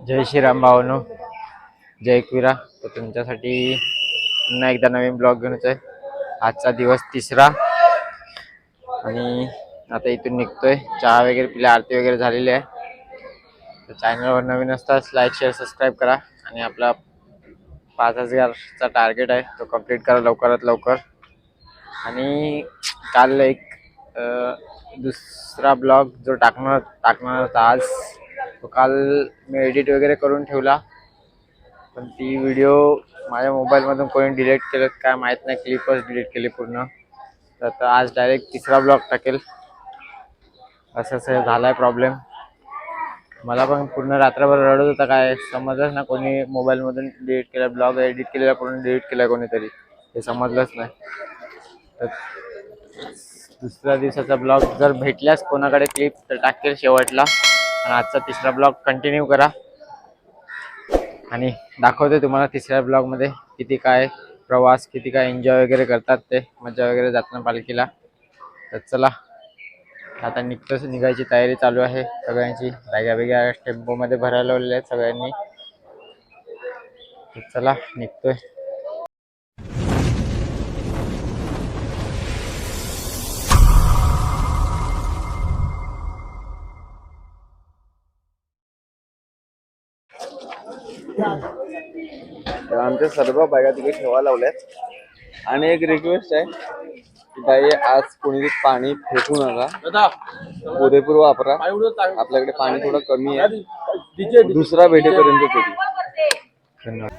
जय श्रीराम भावानो, जय एकविरा. तर तुमच्यासाठी पुन्हा एकदा नवीन ब्लॉग घेऊन आहे. आजचा दिवस 3रा आणि आता इथून निघतोय. चहा वगैरे पिला, आरती वगैरे झालेली आहे. तर चॅनलवर नवीन असताच लाईक शेअर सबस्क्राईब करा आणि आपला 5000चा टार्गेट आहे तो कंप्लीट करा लवकरात लवकर. आणि काल एक दुसरा ब्लॉग जो टाकणार होता आज, तो काल मी एडिट वगैरे करून ठेवला, पण ती व्हिडिओ माझ्या मोबाईलमधून कोणी डिलीट केलं काय माहीत नाही, क्लिपच डिलीट केली पूर्ण. तर आता आज डायरेक्ट 3रा ब्लॉग टाकेल. असं झालाय प्रॉब्लेम. मला पण पूर्ण रात्रभर रडत होता, काय समजलंच ना, कोणी मोबाईलमधून डिलीट केला ब्लॉग, एडिट केलेला पूर्ण डिलीट केला कोणीतरी, हे समजलंच नाही. तर दुसऱ्या दिवसाचा ब्लॉग जर भेटल्यास कोणाकडे क्लिप तर टाकेल शेवटला. आणि आजचा 3रा ब्लॉग कंटिन्यू करा आणि दाखवते तुम्हाला 3ऱ्या ब्लॉगमध्ये किती काय प्रवास, किती काय एन्जॉय वगैरे करतात ते, मजा वगैरे जाताना पालखीला. तर चला आता निघायची तयारी चालू आहे सगळ्यांची. बॅगा बिगा टेम्पोमध्ये भरायला लावलेल्या आहेत सगळ्यांनी. तर चला निघतोय. आमच्या सर्व बॅगा तिकडे ठेवायला लावल्यात. आणि एक रिक्वेस्ट आहे की बाई, आज कोणी पाणी फेकू नका, पुरेपूर वापरा. आपल्याकडे पाणी थोडं कमी आहे. दुसरा भेटेपर्यंत तरी. धन्यवाद.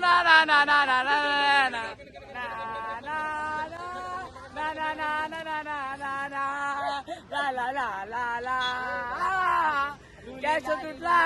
ना ना ना ना ना ना ना कॅश तुटला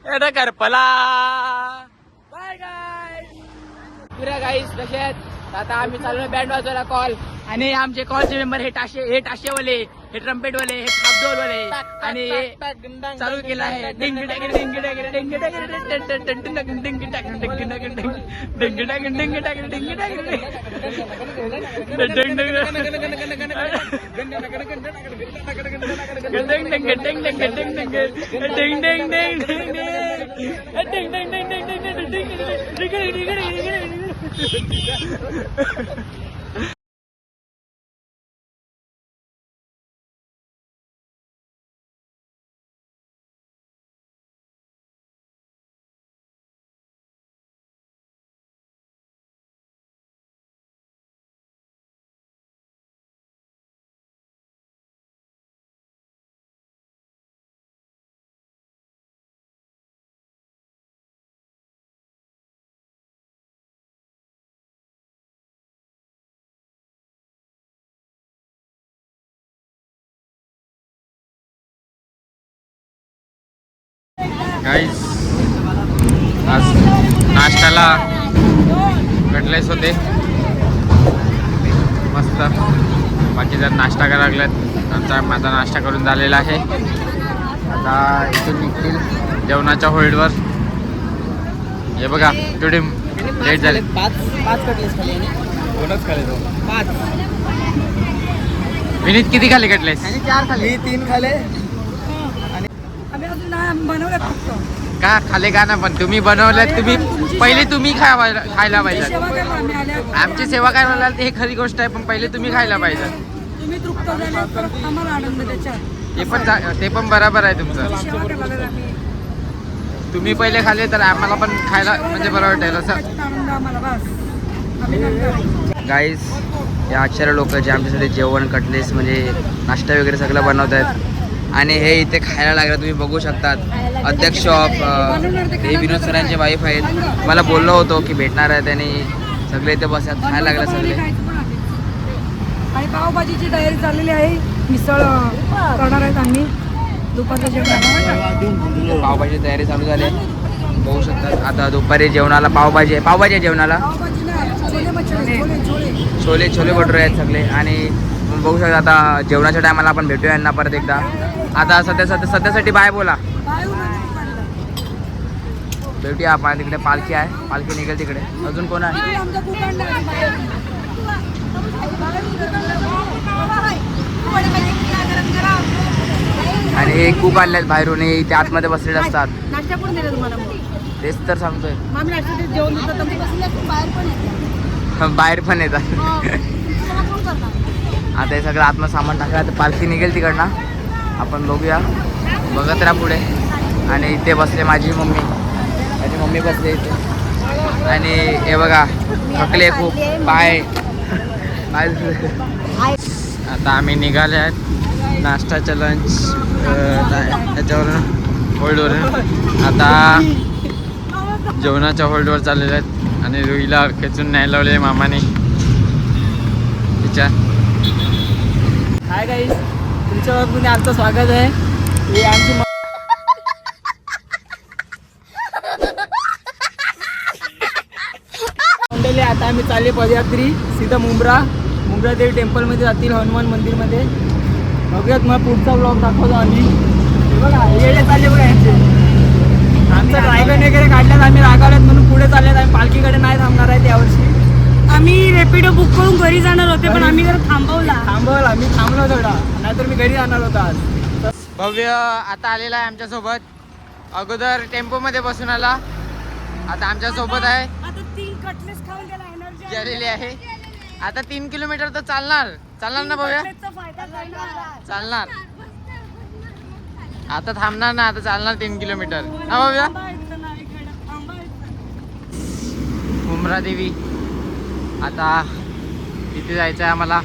एवढं करपला बाय गाईस पुऱ्या गाईस कसे आहेत आता आम्ही चाललोय बँड वाजवायला कॉल आणि आमचे कॉलचे मेंबर हे टाशेवाले हे ट्रम्पेटवाले हे थापडोलवाले आणि हे चालू केलं आहे डिंग डॅग डिंग डॅग डिंग डॅग डिंग डॅग डिंग डॅग डिंग डॅग डिंग डॅग गाईस आज नाश्त्याला कटलेस होते मस्त. बाकी जर नाश्ता करायला लागल्यात आमचा माझा नाश्ता करून झालेला आहे. आता इथून निघतील जेवणाच्या होल्डवर. हे बघा टुडे लेट झाले. पाच कटलेस खाली दोनच खाले तो. विनीत किती खाली कटलेस? 4 खाली 3 खाले. आम्ही अजून बनवलं फक्त का खाले का ना पण तुम्ही बनवलं तुम्ही पहिले तुम्ही खायला पाहिजे. सेवा करायला आम्ही आल्या आमची सेवा करायला हे खरी गोष्ट आहे पण पहिले तुम्ही खायला पाहिजे. तुम्ही तृप्त झाले तर आम्हाला आनंद त्याच्यात ते पण बरोबर आहे तुमचं. सेवा करायला आम्ही तुम्ही पहिले खाल्ले तर आम्हाला पण खायला म्हणजे बरं वाटेल असं. आनंद आम्हाला बस आम्ही गाईज या अक्षर लोक जे आमच्यासाठी जेवण कटलेस म्हणजे नाश्ता वगैरे सगळं बनवत आहेत आणि हे इथे खायला लागलं तुम्ही बघू शकतात. अध्यक्ष ऑफ हे विनोद सरांचे वाईफ आहेत. मला बोललो होतो की भेटणार आहेत आणि सगळे इथे बसतात खायला लागले सगळे. आणि पावभाजीची तयारी चाललेली आहे. मिसळ करणार आहेत आम्ही दुपारच्या जेवणाला. पावभाजी तयारी चालू झाली आहे बघू शकतात. आता दुपारी जेवणाला पावभाजी आहे जेवणाला छोले भटुरे आहेत सगळे. आणि बघू शकता आता जेवणाच्या टायमाला आपण भेटूया यांना परत एकदा. आता सध्यासाठी बाय बोला. भेटूया आपण. तिकडे पालखी आहे, पालखी निघेल तिकडे. अजून कोण आहे? आणि हे खूप आणले आहेत बाहेरून. इथे आतमध्ये बसलेले असतात. तेच तर सांगतोय बाहेर पण येतात. आता हे सगळं आतमध्ये सामान टाकलं. आता पालखी निघेल तिकडनं. आपण बघूया. बघत राहा पुढे. आणि इथे बसले माझी मम्मी बसले इथे. आणि हे बघा थकले खूप पाय. आता आम्ही निघाले आहेत नाश्ताचं लंच त्याच्यावरून होल्डवर. आता जेवणाच्या होल्डवर चाललेले आहेत आणि रुईला खेचून नाही लावले मामाने तिच्या. हाय गाईस, तुमच्या बाबूने आमचं स्वागत आहे. हे आमची मंडळी. आता आम्ही चालले पदयात्री सीधा मुंब्रा देवी टेम्पलमध्ये जातील, हनुमान मंदिरमध्ये. बघूयात मग पुढचा ब्लॉग दाखवतो आम्ही. हे बघा येडे चालले बघा यांचे. आमचं ड्रायव्हर वगैरे काढल्यात, आम्ही रागावल्यात म्हणून पुढे चालल्यात. आम्ही पालखीकडे नाही थांबणार आहे यावर्षी. आम्ही रॅपिडो बुक करून घरी जाणार होते, पण आम्ही जरा थांबवला, मी थांबलो थोडा, नाहीतर मी घरी जाणार होतो आज. भव्य आता आलेला आहे आमच्यासोबत. अगोदर टेम्पोमध्ये बसून आला, आता आमच्यासोबत आहे. आता 3 कटलेस खाऊन त्याला एनर्जी गेलेली आहे. आता 3 किलोमीटर तर चालणार ना भव्या? चालणार. आता थांबणार ना, आता चालणार 3 किलोमीटर ना भव्या? मुंब्रा देवी. आता तिथे जायचं आहे आम्हाला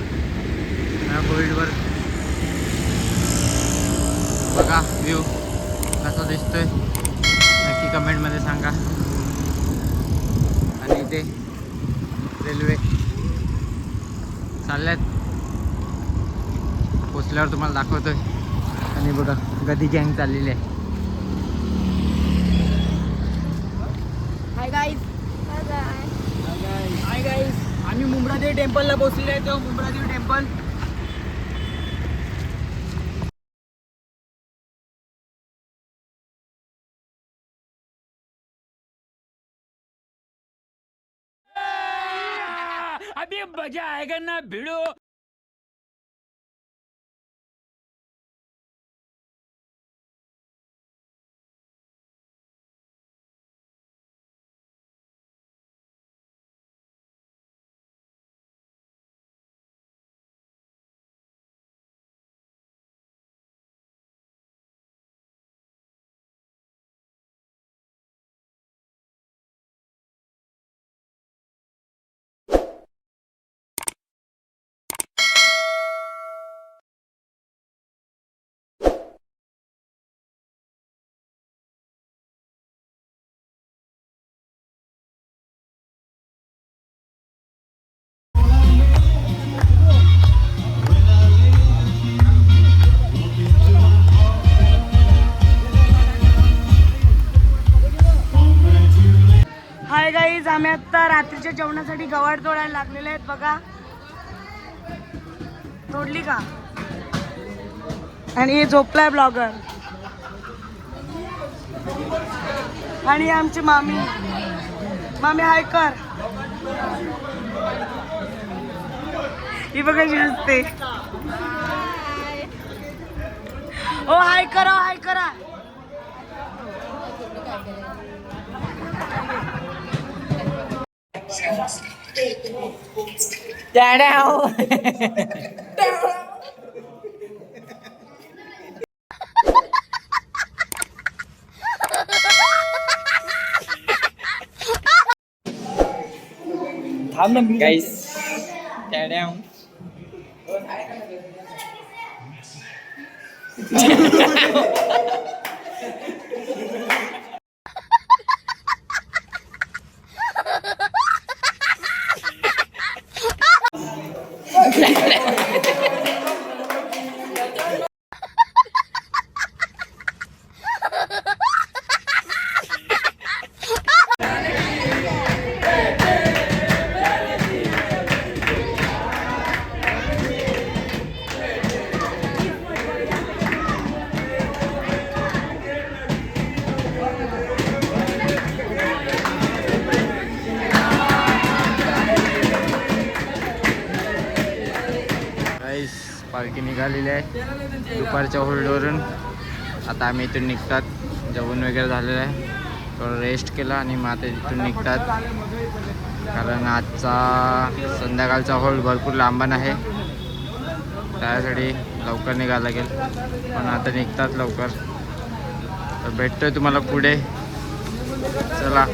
कोविडवर. बघा व्ह्यू कसा दिसतोय नक्की कमेंटमध्ये सांगा. आणि इथे रेल्वे चालल्यात, पोचल्यावर तुम्हाला दाखवतोय. आणि बघा गदी गँग चाललेली आहे. Hi guys. हाय गाईस, आम्ही मुंब्रादेवी टेम्पलला पोहोचलेलो आहे. तो मुंब्रादेवी टेम्पल. अभी मजा आएगा ना भिड़ो. हाय गाईज, आम्ही आता रात्रीच्या जेवणासाठी गवार तोडायला लागलेले आहेत. बघा, तोडली का? आणि हे झोपलाय ब्लॉगर. आणि आमची मामी हाय कर. ही बघा असते. ओ हाय करा, हाय करा. थांब ना गाईस पालखी निघालेली आहे दुपारच्या होल्डवरून. आता आम्ही इथून निघतात. जेवण वगैरे झालेलं आहे, थोडं रेस्ट केला आणि मग आता इथून निघतात. कारण आजचा संध्याकाळचा होल्ड भरपूर लांबण आहे, त्यासाठी लवकर निघायला लागेल. पण आता निघतात लवकर. तर भेटतोय तुम्हाला पुढे. चला.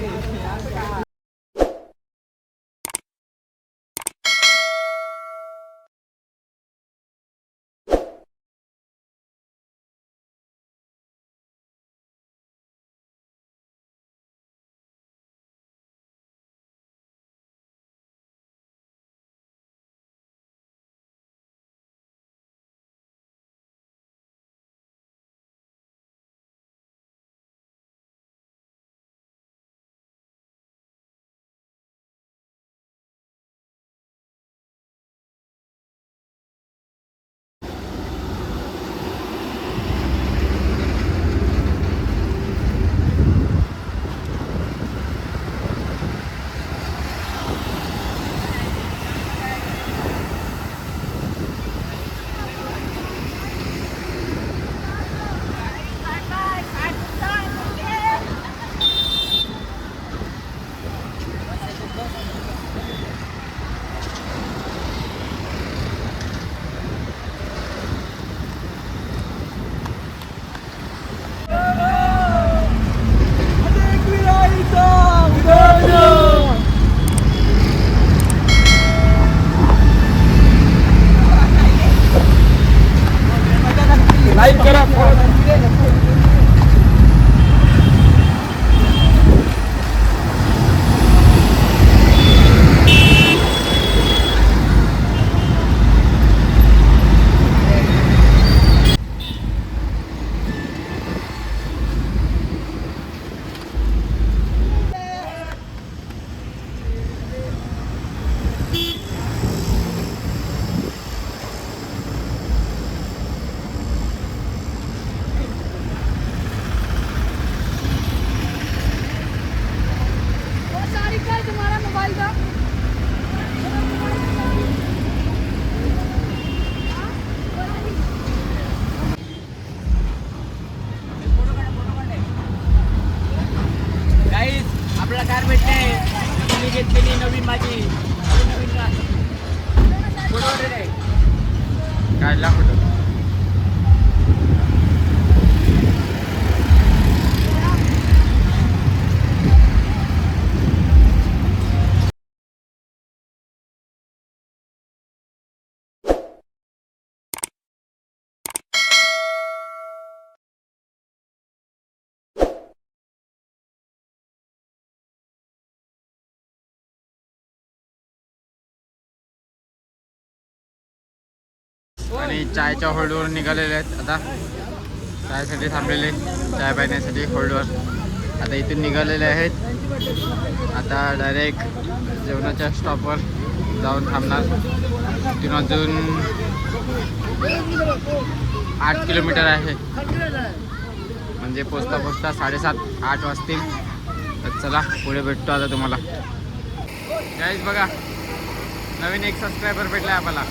काढला फोटो. आणि चायच्या होल्डवर निघालेले आहेत आता. चायसाठी थांबलेले, चाय पाण्यासाठी होल्डवर आता इथून निघालेले आहेत. आता डायरेक्ट जेवणाच्या स्टॉपवर जाऊन थांबणार. तिथून अजून 8 किलोमीटर आहे, म्हणजे पोचता पोचता 7:30-8 वाजतील. तर चला पुढे भेटतो आता तुम्हाला. गाईज बघा, नवीन एक सबस्क्रायबर भेटला आहे आम्हाला.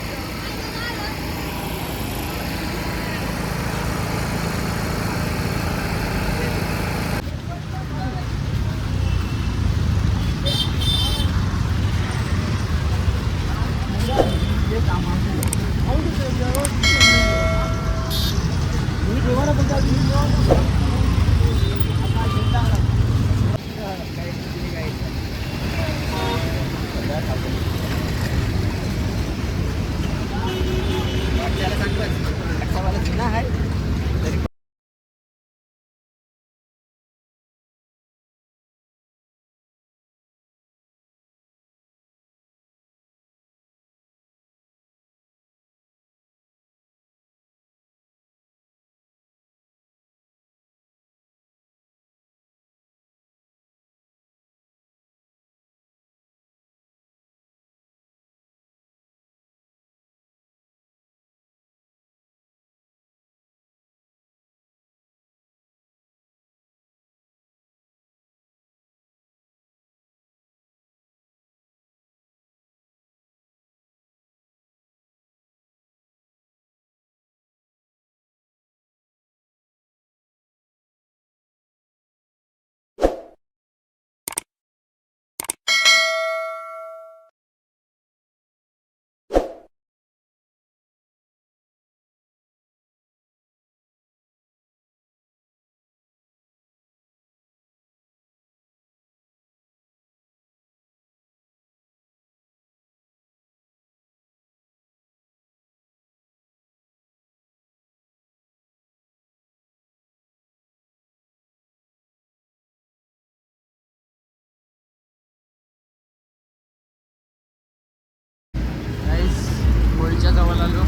होळीच्या जवळ आलो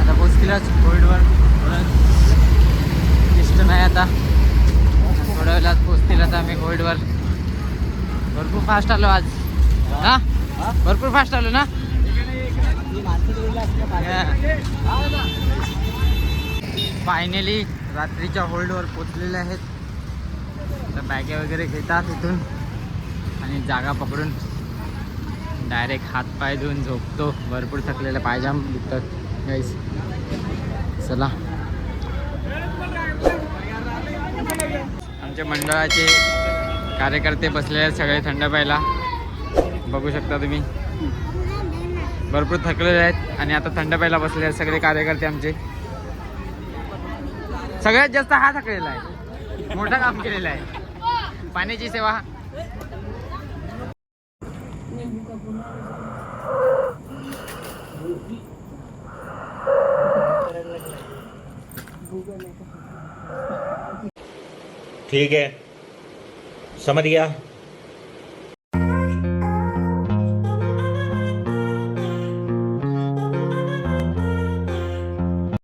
आता. पोचतीलाच होल्डवर दिसत नाही आता. थोड्या वेळात पोचतील आता आम्ही होल्डवर. भरपूर फास्ट आलो आज ना, भरपूर फास्ट आलो ना. फायनली रात्रीच्या होल्डवर पोचलेले आहेत. तर बॅगे वगैरे घेतात इथून आणि जागा पकडून डायरेक्ट हात पाय धुवून झोपतो. भरपूर थकलेले पायजाम दुखतात गाईस. चला, आमच्या मंडळाचे कार्यकर्ते बसले आहेत सगळे थंड प्यायला. बघू शकता तुम्ही, भरपूर थकलेले आहेत आणि आता थंड प्यायला बसले आहेत सगळे कार्यकर्ते आमचे. सगळ्यात जास्त हा थकलेला आहे, मोठं काम केलेलं आहे. पाण्याची सेवा ठीक है, समझ गया.